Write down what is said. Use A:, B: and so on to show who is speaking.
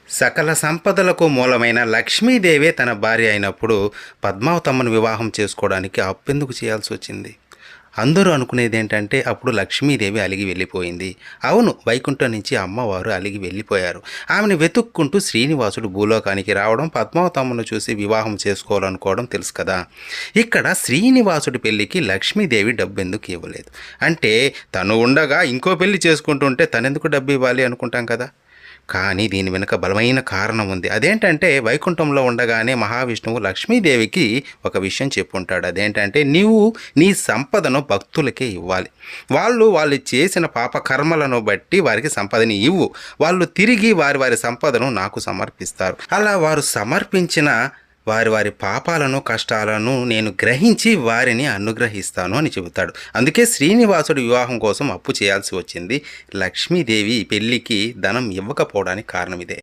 A: సకల సంపదలకు మూలమైన లక్ష్మీదేవే తన భార్య అయినప్పుడు పద్మావతమ్మను వివాహం చేసుకోవడానికి అప్పెందుకు చేయాల్సి వచ్చింది? అందరూ అనుకునేది ఏంటంటే అప్పుడు లక్ష్మీదేవి అలిగి వెళ్ళిపోయింది. అవును, వైకుంఠం నుంచి అమ్మవారు అలిగి వెళ్ళిపోయారు. ఆమెను వెతుక్కుంటూ శ్రీనివాసుడు భూలోకానికి రావడం, పద్మావతమ్మను చూసి వివాహం చేసుకోవాలనుకోవడం తెలుసు కదా. ఇక్కడ శ్రీనివాసుడి పెళ్లికి లక్ష్మీదేవి డబ్బెందుకు ఇవ్వలేదు అంటే, తను ఉండగా ఇంకో పెళ్లి చేసుకుంటుంటే తనెందుకు డబ్బు ఇవ్వాలి అనుకుంటాం కదా. కానీ దీని వెనుక బలమైన కారణం ఉంది. అదేంటంటే, వైకుంఠంలో ఉండగానే మహావిష్ణువు లక్ష్మీదేవికి ఒక విషయం చెప్పుంటాడు. అదేంటంటే, నీవు నీ సంపదను భక్తులకే ఇవ్వాలి. వాళ్ళు చేసిన పాప కర్మలను బట్టి వారికి సంపదని ఇవ్వు. వాళ్ళు తిరిగి వారి సంపదను నాకు సమర్పిస్తారు. అలా వారు సమర్పించిన వారి పాపాలను, కష్టాలను నేను గ్రహించి వారిని అనుగ్రహిస్తాను అని చెబుతాడు. అందుకే శ్రీనివాసుడి వివాహం కోసం అప్పు చేయాల్సి వచ్చింది. లక్ష్మీదేవి పెళ్లికి ధనం ఇవ్వకపోవడానికి కారణం ఇదే.